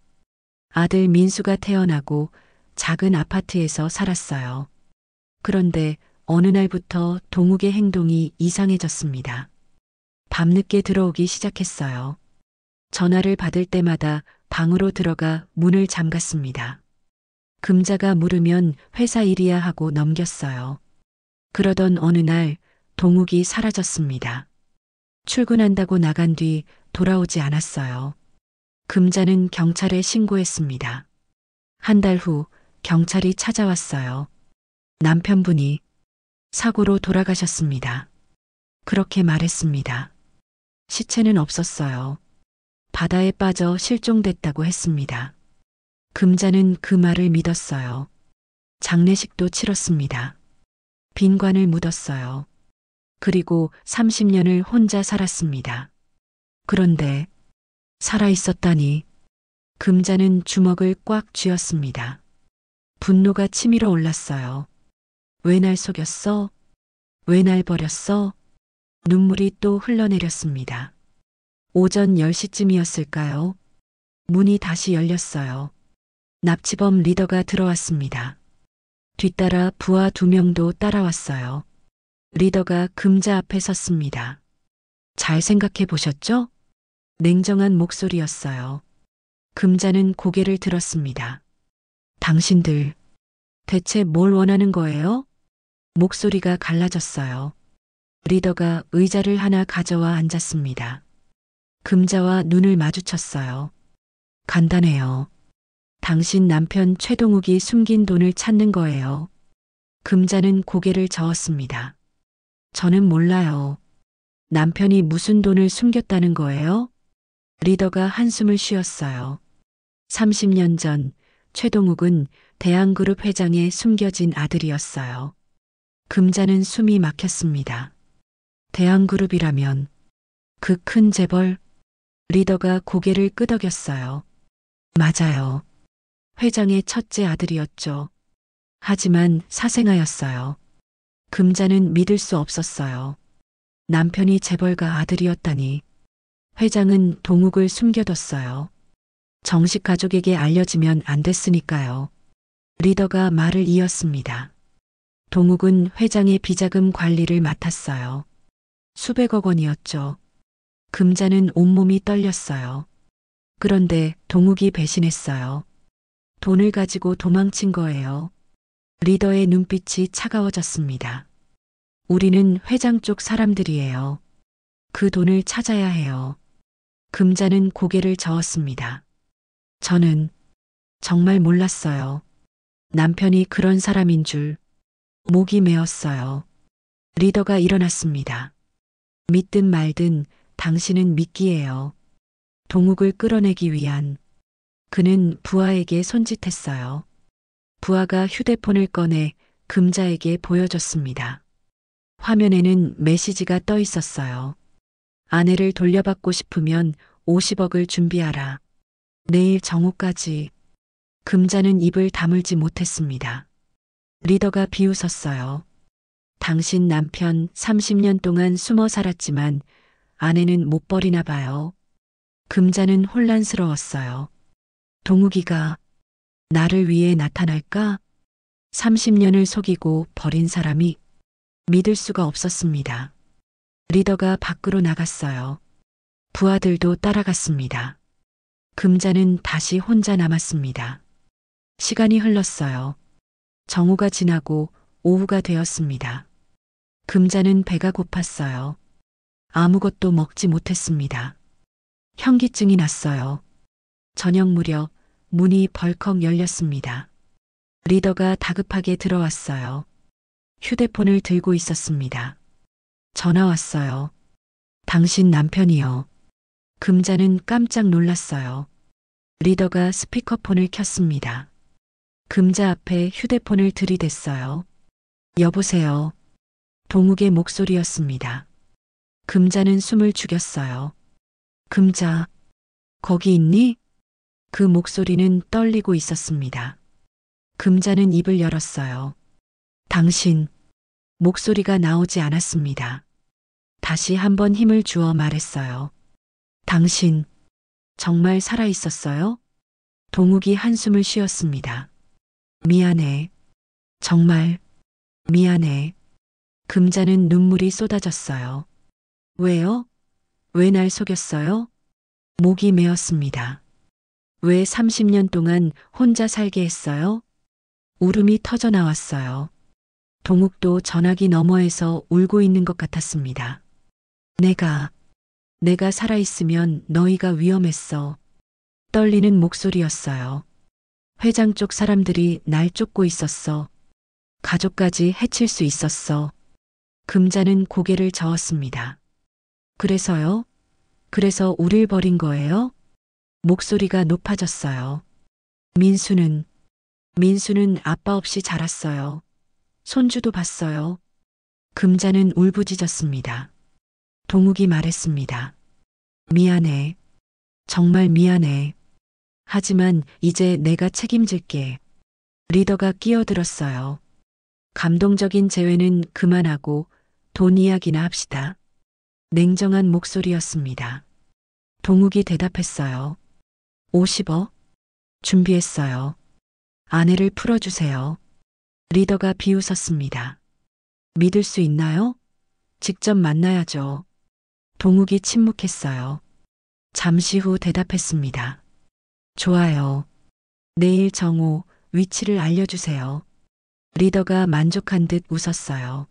아들 민수가 태어나고 작은 아파트에서 살았어요. 그런데 어느 날부터 동욱의 행동이 이상해졌습니다. 밤늦게 들어오기 시작했어요. 전화를 받을 때마다 방으로 들어가 문을 잠갔습니다. 금자가 물으면 회사 일이야 하고 넘겼어요. 그러던 어느 날 동욱이 사라졌습니다. 출근한다고 나간 뒤 돌아오지 않았어요. 금자는 경찰에 신고했습니다. 한 달 후 경찰이 찾아왔어요. 남편분이 사고로 돌아가셨습니다. 그렇게 말했습니다. 시체는 없었어요. 바다에 빠져 실종됐다고 했습니다. 금자는 그 말을 믿었어요. 장례식도 치렀습니다. 빈관을 묻었어요. 그리고 30년을 혼자 살았습니다. 그런데 살아 있었다니. 금자는 주먹을 꽉 쥐었습니다. 분노가 치밀어 올랐어요. 왜 날 속였어? 왜 날 버렸어? 눈물이 또 흘러내렸습니다. 오전 10시쯤이었을까요? 문이 다시 열렸어요. 납치범 리더가 들어왔습니다. 뒤따라 부하 2명도 따라왔어요. 리더가 금자 앞에 섰습니다. 잘 생각해 보셨죠? 냉정한 목소리였어요. 금자는 고개를 들었습니다. 당신들, 대체 뭘 원하는 거예요? 목소리가 갈라졌어요. 리더가 의자를 하나 가져와 앉았습니다. 금자와 눈을 마주쳤어요. 간단해요. 당신 남편 최동욱이 숨긴 돈을 찾는 거예요. 금자는 고개를 저었습니다. 저는 몰라요. 남편이 무슨 돈을 숨겼다는 거예요? 리더가 한숨을 쉬었어요. 30년 전 최동욱은 대한그룹 회장의 숨겨진 아들이었어요. 금자는 숨이 막혔습니다. 대한그룹이라면 그 큰 재벌? 리더가 고개를 끄덕였어요. 맞아요. 회장의 첫째 아들이었죠. 하지만 사생아였어요. 금자는 믿을 수 없었어요. 남편이 재벌가 아들이었다니. 회장은 동욱을 숨겨뒀어요. 정식 가족에게 알려지면 안 됐으니까요. 리더가 말을 이었습니다. 동욱은 회장의 비자금 관리를 맡았어요. 수백억 원이었죠. 금자는 온몸이 떨렸어요. 그런데 동욱이 배신했어요. 돈을 가지고 도망친 거예요. 리더의 눈빛이 차가워졌습니다. 우리는 회장 쪽 사람들이에요. 그 돈을 찾아야 해요. 금자는 고개를 저었습니다. 저는 정말 몰랐어요. 남편이 그런 사람인 줄. 목이 메었어요. 리더가 일어났습니다. 믿든 말든 당신은 미끼예요. 동욱을 끌어내기 위한. 그는 부하에게 손짓했어요. 부하가 휴대폰을 꺼내 금자에게 보여줬습니다. 화면에는 메시지가 떠 있었어요. 아내를 돌려받고 싶으면 50억을 준비하라. 내일 정오까지. 금자는 입을 다물지 못했습니다. 리더가 비웃었어요. 당신 남편 30년 동안 숨어 살았지만 아내는 못 버리나 봐요. 금자는 혼란스러웠어요. 동욱이가 나를 위해 나타날까? 30년을 속이고 버린 사람이 믿을 수가 없었습니다. 리더가 밖으로 나갔어요. 부하들도 따라갔습니다. 금자는 다시 혼자 남았습니다. 시간이 흘렀어요. 정오가 지나고 오후가 되었습니다. 금자는 배가 고팠어요. 아무것도 먹지 못했습니다. 현기증이 났어요. 저녁 무렵 문이 벌컥 열렸습니다. 리더가 다급하게 들어왔어요. 휴대폰을 들고 있었습니다. 전화 왔어요. 당신 남편이요. 금자는 깜짝 놀랐어요. 리더가 스피커폰을 켰습니다. 금자 앞에 휴대폰을 들이댔어요. 여보세요. 동욱의 목소리였습니다. 금자는 숨을 죽였어요. 금자, 거기 있니? 그 목소리는 떨리고 있었습니다. 금자는 입을 열었어요. 당신, 목소리가 나오지 않았습니다. 다시 한번 힘을 주어 말했어요. 당신, 정말 살아 있었어요? 동욱이 한숨을 쉬었습니다. 미안해. 정말, 미안해. 금자는 눈물이 쏟아졌어요. 왜요? 왜 날 속였어요? 목이 메었습니다. 왜 30년 동안 혼자 살게 했어요? 울음이 터져 나왔어요. 동욱도 전화기 너머에서 울고 있는 것 같았습니다. 내가 살아있으면 너희가 위험했어. 떨리는 목소리였어요. 회장 쪽 사람들이 날 쫓고 있었어. 가족까지 해칠 수 있었어. 금자는 고개를 저었습니다. 그래서요? 그래서 우릴 버린 거예요? 목소리가 높아졌어요. 민수는 아빠 없이 자랐어요. 손주도 봤어요. 금자는 울부짖었습니다. 동욱이 말했습니다. 미안해. 정말 미안해. 하지만 이제 내가 책임질게. 리더가 끼어들었어요. 감동적인 재회는 그만하고 돈 이야기나 합시다. 냉정한 목소리였습니다. 동욱이 대답했어요. 50억? 준비했어요. 아내를 풀어주세요. 리더가 비웃었습니다. 믿을 수 있나요? 직접 만나야죠. 동욱이 침묵했어요. 잠시 후 대답했습니다. 좋아요. 내일 정오 위치를 알려주세요. 리더가 만족한 듯 웃었어요.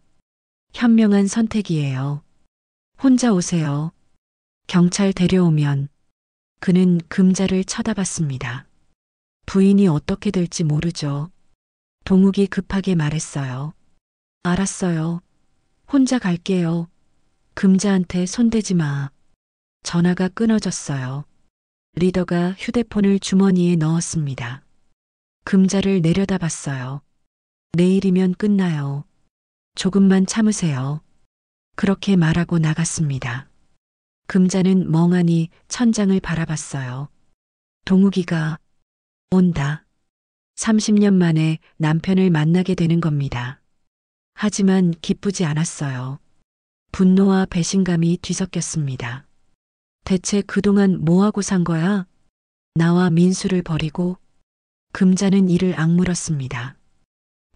현명한 선택이에요. 혼자 오세요. 경찰 데려오면 그는 금자를 쳐다봤습니다. 부인이 어떻게 될지 모르죠. 동욱이 급하게 말했어요. 알았어요. 혼자 갈게요. 금자한테 손대지 마. 전화가 끊어졌어요. 리더가 휴대폰을 주머니에 넣었습니다. 금자를 내려다봤어요. 내일이면 끝나요. 조금만 참으세요. 그렇게 말하고 나갔습니다. 금자는 멍하니 천장을 바라봤어요. 동욱이가 온다. 30년 만에 남편을 만나게 되는 겁니다. 하지만 기쁘지 않았어요. 분노와 배신감이 뒤섞였습니다. 대체 그동안 뭐하고 산 거야? 나와 민수를 버리고. 금자는 이를 악물었습니다.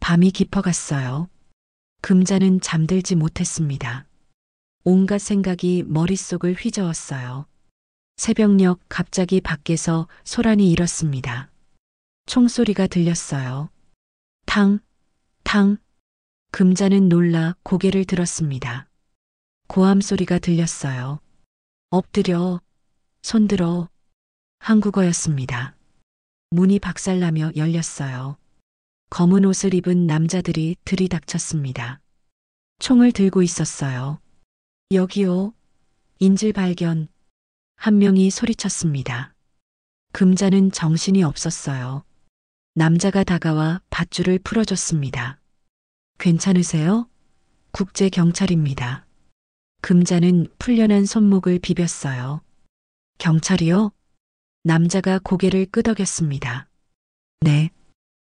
밤이 깊어갔어요. 금자는 잠들지 못했습니다. 온갖 생각이 머릿속을 휘저었어요. 새벽녘 갑자기 밖에서 소란이 일었습니다. 총소리가 들렸어요. 탕, 탕. 금자는 놀라 고개를 들었습니다. 고함 소리가 들렸어요. 엎드려, 손들어. 한국어였습니다. 문이 박살나며 열렸어요. 검은 옷을 입은 남자들이 들이닥쳤습니다. 총을 들고 있었어요. 여기요. 인질 발견. 한 명이 소리쳤습니다. 금자는 정신이 없었어요. 남자가 다가와 밧줄을 풀어줬습니다. 괜찮으세요? 국제경찰입니다. 금자는 풀려난 손목을 비볐어요. 경찰이요? 남자가 고개를 끄덕였습니다. 네.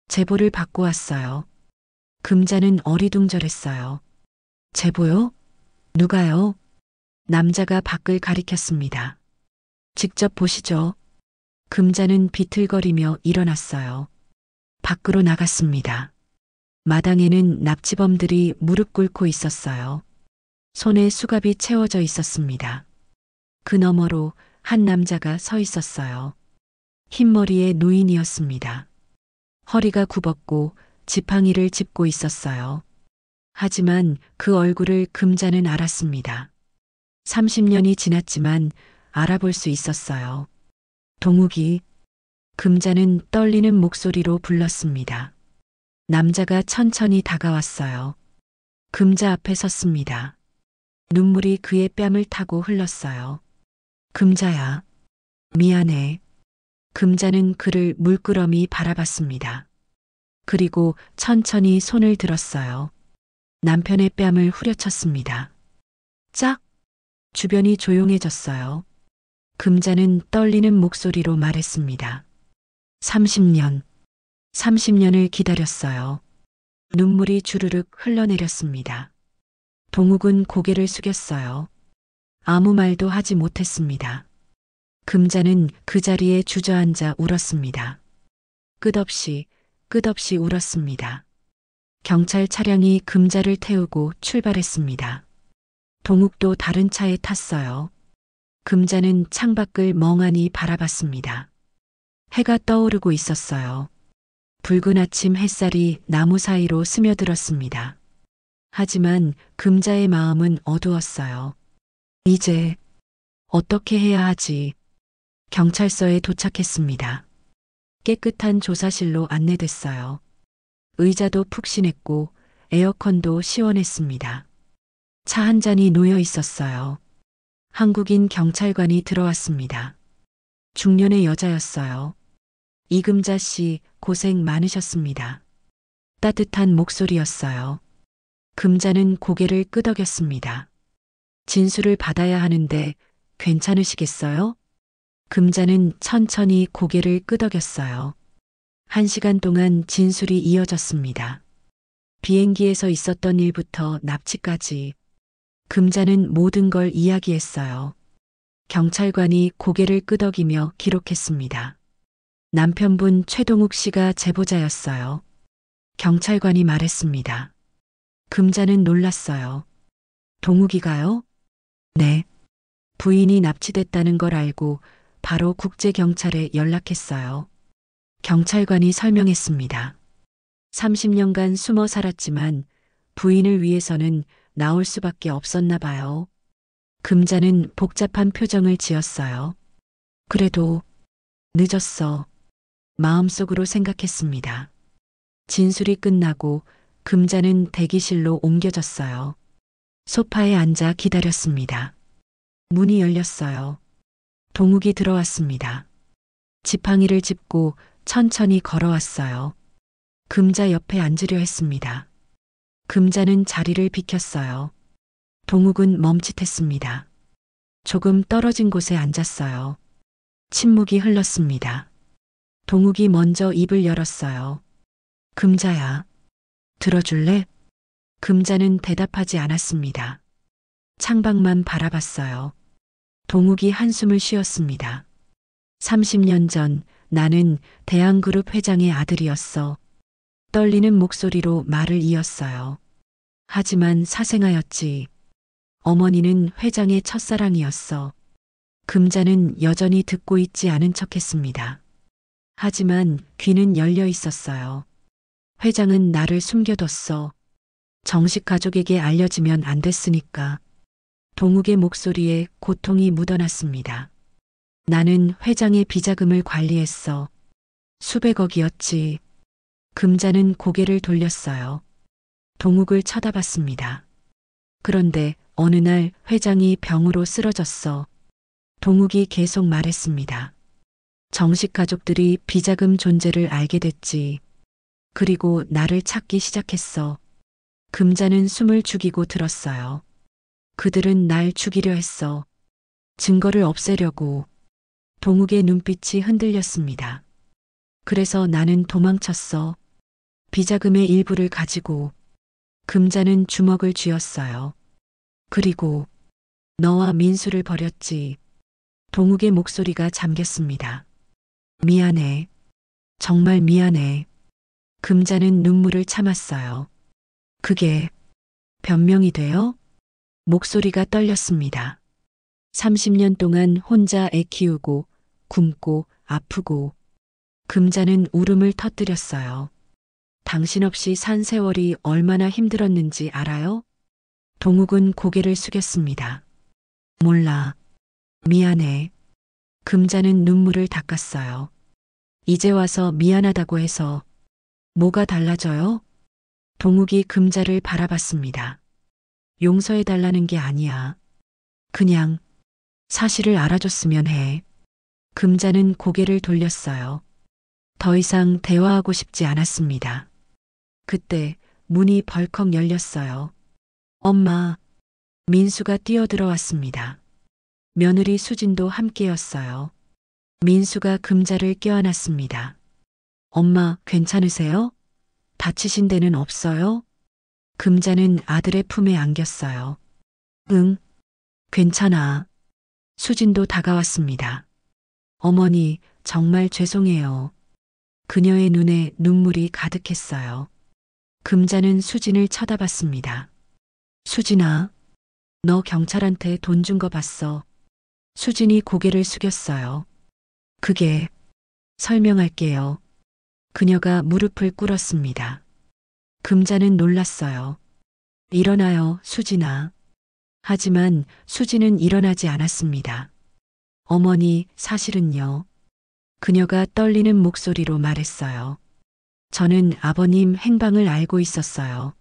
제보를 받고 왔어요. 금자는 어리둥절했어요. 제보요? 누가요? 남자가 밖을 가리켰습니다. 직접 보시죠. 금자는 비틀거리며 일어났어요. 밖으로 나갔습니다. 마당에는 납치범들이 무릎 꿇고 있었어요. 손에 수갑이 채워져 있었습니다. 그 너머로 한 남자가 서 있었어요. 흰머리의 노인이었습니다. 허리가 굽었고 지팡이를 짚고 있었어요. 하지만 그 얼굴을 금자는 알았습니다. 30년이 지났지만 알아볼 수 있었어요. 동욱이. 금자는 떨리는 목소리로 불렀습니다. 남자가 천천히 다가왔어요. 금자 앞에 섰습니다. 눈물이 그의 뺨을 타고 흘렀어요. 금자야. 미안해. 금자는 그를 물끄러미 바라봤습니다. 그리고 천천히 손을 들었어요. 남편의 뺨을 후려쳤습니다. 짝! 주변이 조용해졌어요. 금자는 떨리는 목소리로 말했습니다. 30년. 30년을 기다렸어요. 눈물이 주르륵 흘러내렸습니다. 동욱은 고개를 숙였어요. 아무 말도 하지 못했습니다. 금자는 그 자리에 주저앉아 울었습니다. 끝없이 울었습니다. 경찰 차량이 금자를 태우고 출발했습니다. 동욱도 다른 차에 탔어요. 금자는 창밖을 멍하니 바라봤습니다. 해가 떠오르고 있었어요. 붉은 아침 햇살이 나무 사이로 스며들었습니다. 하지만 금자의 마음은 어두웠어요. 이제 어떻게 해야 하지? 경찰서에 도착했습니다. 깨끗한 조사실로 안내됐어요. 의자도 푹신했고 에어컨도 시원했습니다. 차 한 잔이 놓여 있었어요. 한국인 경찰관이 들어왔습니다. 중년의 여자였어요. 이금자 씨 고생 많으셨습니다. 따뜻한 목소리였어요. 금자는 고개를 끄덕였습니다. 진술을 받아야 하는데 괜찮으시겠어요? 금자는 천천히 고개를 끄덕였어요. 1시간 동안 진술이 이어졌습니다. 비행기에서 있었던 일부터 납치까지 금자는 모든 걸 이야기했어요. 경찰관이 고개를 끄덕이며 기록했습니다. 남편분 최동욱 씨가 제보자였어요. 경찰관이 말했습니다. 금자는 놀랐어요. 동욱이가요? 네. 부인이 납치됐다는 걸 알고 바로 국제경찰에 연락했어요. 경찰관이 설명했습니다. 30년간 숨어 살았지만 부인을 위해서는 나올 수밖에 없었나 봐요. 금자는 복잡한 표정을 지었어요. 그래도 늦었어. 마음속으로 생각했습니다. 진술이 끝나고 금자는 대기실로 옮겨졌어요. 소파에 앉아 기다렸습니다. 문이 열렸어요. 동욱이 들어왔습니다. 지팡이를 짚고 천천히 걸어왔어요. 금자 옆에 앉으려 했습니다. 금자는 자리를 비켰어요. 동욱은 멈칫했습니다. 조금 떨어진 곳에 앉았어요. 침묵이 흘렀습니다. 동욱이 먼저 입을 열었어요. 금자야, 들어줄래? 금자는 대답하지 않았습니다. 창밖만 바라봤어요. 동욱이 한숨을 쉬었습니다. 30년 전 나는 대한그룹 회장의 아들이었어. 떨리는 목소리로 말을 이었어요. 하지만 사생아였지. 어머니는 회장의 첫사랑이었어. 금자는 여전히 듣고 있지 않은 척했습니다. 하지만 귀는 열려 있었어요. 회장은 나를 숨겨뒀어. 정식 가족에게 알려지면 안 됐으니까. 동욱의 목소리에 고통이 묻어났습니다. 나는 회장의 비자금을 관리했어. 수백억이었지. 금자는 고개를 돌렸어요. 동욱을 쳐다봤습니다. 그런데 어느 날 회장이 병으로 쓰러졌어. 동욱이 계속 말했습니다. 정식 가족들이 비자금 존재를 알게 됐지. 그리고 나를 찾기 시작했어. 금자는 숨을 죽이고 들었어요. 그들은 날 죽이려 했어. 증거를 없애려고. 동욱의 눈빛이 흔들렸습니다. 그래서 나는 도망쳤어. 비자금의 일부를 가지고. 금자는 주먹을 쥐었어요. 그리고 너와 민수를 버렸지. 동욱의 목소리가 잠겼습니다. 미안해. 정말 미안해. 금자는 눈물을 참았어요. 그게 변명이 돼요? 목소리가 떨렸습니다. 30년 동안 혼자 애 키우고 굶고 아프고 금자는 울음을 터뜨렸어요. 당신 없이 산 세월이 얼마나 힘들었는지 알아요? 동욱은 고개를 숙였습니다. 몰라. 미안해. 금자는 눈물을 닦았어요. 이제 와서 미안하다고 해서 뭐가 달라져요? 동욱이 금자를 바라봤습니다. 용서해달라는 게 아니야. 그냥 사실을 알아줬으면 해. 금자는 고개를 돌렸어요. 더 이상 대화하고 싶지 않았습니다. 그때 문이 벌컥 열렸어요. 엄마, 민수가 뛰어들어왔습니다. 며느리 수진도 함께였어요. 민수가 금자를 껴안았습니다. 엄마, 괜찮으세요? 다치신 데는 없어요? 금자는 아들의 품에 안겼어요. 응, 괜찮아. 수진도 다가왔습니다. 어머니, 정말 죄송해요. 그녀의 눈에 눈물이 가득했어요. 금자는 수진을 쳐다봤습니다. 수진아, 너 경찰한테 돈 준 거 봤어. 수진이 고개를 숙였어요. 그게 설명할게요. 그녀가 무릎을 꿇었습니다. 금자는 놀랐어요. 일어나요, 수진아. 하지만 수진은 일어나지 않았습니다. 어머니, 사실은요. 그녀가 떨리는 목소리로 말했어요. 저는 아버님 행방을 알고 있었어요.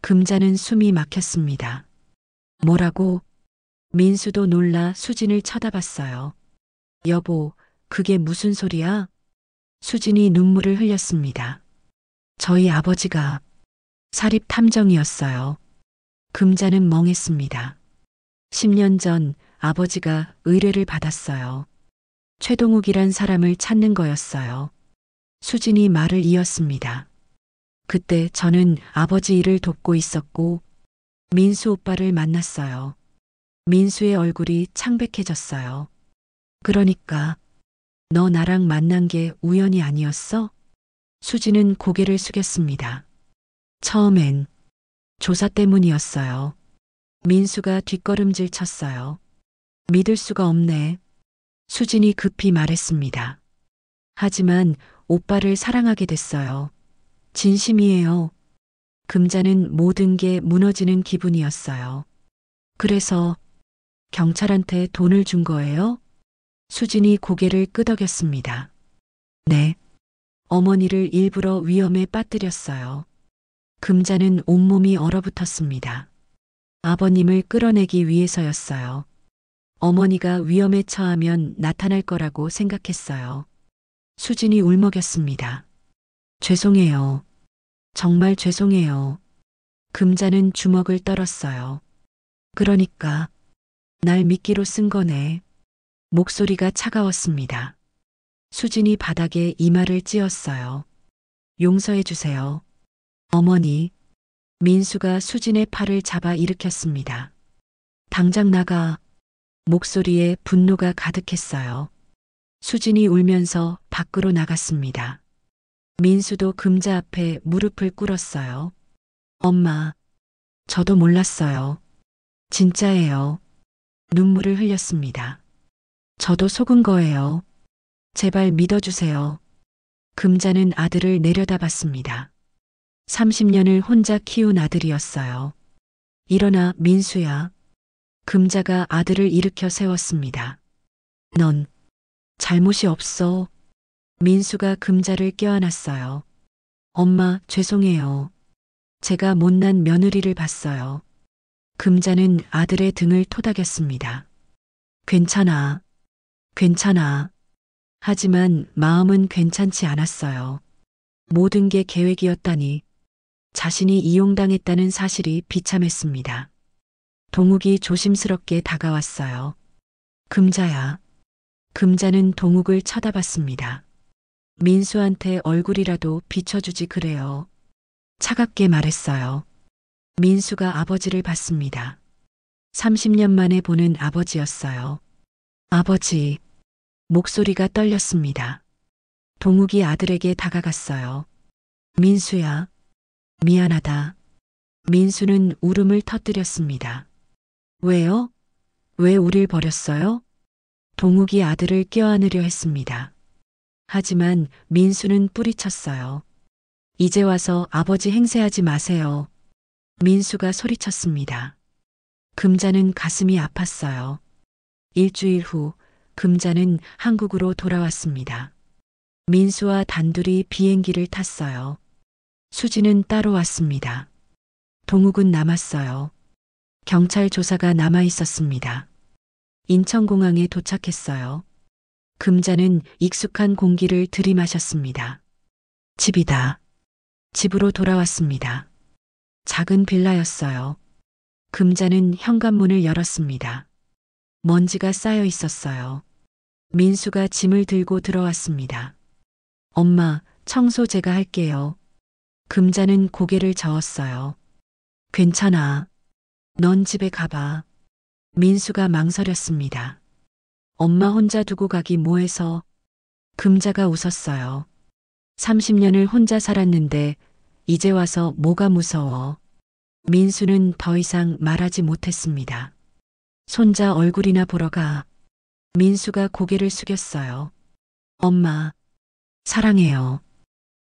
금자는 숨이 막혔습니다. 뭐라고? 민수도 놀라 수진을 쳐다봤어요. 여보, 그게 무슨 소리야? 수진이 눈물을 흘렸습니다. 저희 아버지가 사립 탐정이었어요. 금자는 멍했습니다. 10년 전 아버지가 의뢰를 받았어요. 최동욱이란 사람을 찾는 거였어요. 수진이 말을 이었습니다. 그때 저는 아버지 일을 돕고 있었고 민수 오빠를 만났어요. 민수의 얼굴이 창백해졌어요. 그러니까 너 나랑 만난 게 우연이 아니었어? 수진은 고개를 숙였습니다. 처음엔 조사 때문이었어요. 민수가 뒷걸음질 쳤어요. 믿을 수가 없네. 수진이 급히 말했습니다. 하지만 오빠를 사랑하게 됐어요. 진심이에요. 금자는 모든 게 무너지는 기분이었어요. 그래서 경찰한테 돈을 준 거예요? 수진이 고개를 끄덕였습니다. 네. 어머니를 일부러 위험에 빠뜨렸어요. 금자는 온몸이 얼어붙었습니다. 아버님을 끌어내기 위해서였어요. 어머니가 위험에 처하면 나타날 거라고 생각했어요. 수진이 울먹였습니다. 죄송해요. 정말 죄송해요. 금자는 주먹을 떨었어요. 그러니까 날 미끼로 쓴 거네. 목소리가 차가웠습니다. 수진이 바닥에 이마를 찧었어요. 용서해 주세요. 어머니. 민수가 수진의 팔을 잡아 일으켰습니다. 당장 나가. 목소리에 분노가 가득했어요. 수진이 울면서 밖으로 나갔습니다. 민수도 금자 앞에 무릎을 꿇었어요. 엄마, 저도 몰랐어요. 진짜예요. 눈물을 흘렸습니다. 저도 속은 거예요. 제발 믿어주세요. 금자는 아들을 내려다봤습니다. 30년을 혼자 키운 아들이었어요. 일어나 민수야. 금자가 아들을 일으켜 세웠습니다. 넌 잘못이 없어. 민수가 금자를 껴안았어요. 엄마, 죄송해요. 제가 못난 며느리를 봤어요. 금자는 아들의 등을 토닥였습니다. 괜찮아. 괜찮아. 하지만 마음은 괜찮지 않았어요. 모든 게 계획이었다니 자신이 이용당했다는 사실이 비참했습니다. 동욱이 조심스럽게 다가왔어요. 금자야. 금자는 동욱을 쳐다봤습니다. 민수한테 얼굴이라도 비춰주지 그래요. 차갑게 말했어요. 민수가 아버지를 봤습니다. 30년 만에 보는 아버지였어요. 아버지. 목소리가 떨렸습니다. 동욱이 아들에게 다가갔어요. 민수야. 미안하다. 민수는 울음을 터뜨렸습니다. 왜요? 왜 우릴 버렸어요? 동욱이 아들을 껴안으려 했습니다. 하지만 민수는 뿌리쳤어요. 이제 와서 아버지 행세하지 마세요. 민수가 소리쳤습니다. 금자는 가슴이 아팠어요. 일주일 후 금자는 한국으로 돌아왔습니다. 민수와 단둘이 비행기를 탔어요. 수지는 따로 왔습니다. 동욱은 남았어요. 경찰 조사가 남아 있었습니다. 인천공항에 도착했어요. 금자는 익숙한 공기를 들이마셨습니다. 집이다. 집으로 돌아왔습니다. 작은 빌라였어요. 금자는 현관문을 열었습니다. 먼지가 쌓여 있었어요. 민수가 짐을 들고 들어왔습니다. 엄마, 청소 제가 할게요. 금자는 고개를 저었어요. 괜찮아. 넌 집에 가봐. 민수가 망설였습니다. 엄마 혼자 두고 가기 뭐해서. 금자가 웃었어요. 30년을 혼자 살았는데 이제 와서 뭐가 무서워. 민수는 더 이상 말하지 못했습니다. 손자 얼굴이나 보러 가. 민수가 고개를 숙였어요. 엄마, 사랑해요.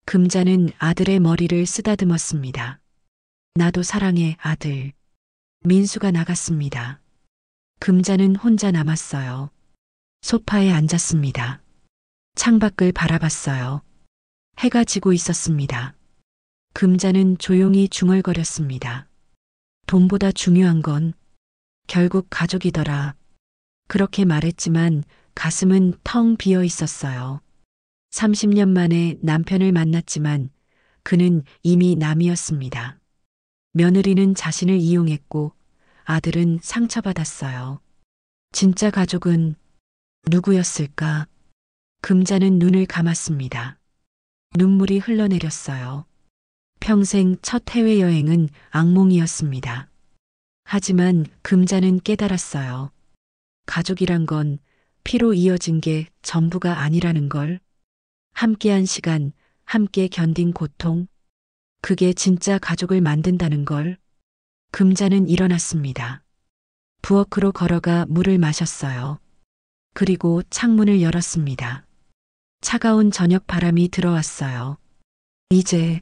금자는 아들의 머리를 쓰다듬었습니다. 나도 사랑해, 아들. 민수가 나갔습니다. 금자는 혼자 남았어요. 소파에 앉았습니다. 창밖을 바라봤어요. 해가 지고 있었습니다. 금자는 조용히 중얼거렸습니다. 돈보다 중요한 건 결국 가족이더라. 그렇게 말했지만 가슴은 텅 비어 있었어요. 30년 만에 남편을 만났지만 그는 이미 남이었습니다. 며느리는 자신을 이용했고 아들은 상처받았어요. 진짜 가족은 누구였을까? 금자는 눈을 감았습니다. 눈물이 흘러내렸어요. 평생 첫 해외여행은 악몽이었습니다. 하지만 금자는 깨달았어요. 가족이란 건 피로 이어진 게 전부가 아니라는 걸. 함께한 시간, 함께 견딘 고통, 그게 진짜 가족을 만든다는 걸. 금자는 일어났습니다. 부엌으로 걸어가 물을 마셨어요. 그리고 창문을 열었습니다. 차가운 저녁 바람이 들어왔어요. 이제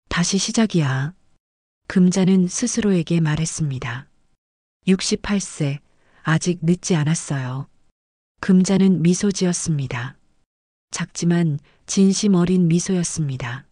다시 시작이야. 금자는 스스로에게 말했습니다. 68세, 아직 늦지 않았어요. 금자는 미소 지었습니다. 작지만 진심 어린 미소였습니다.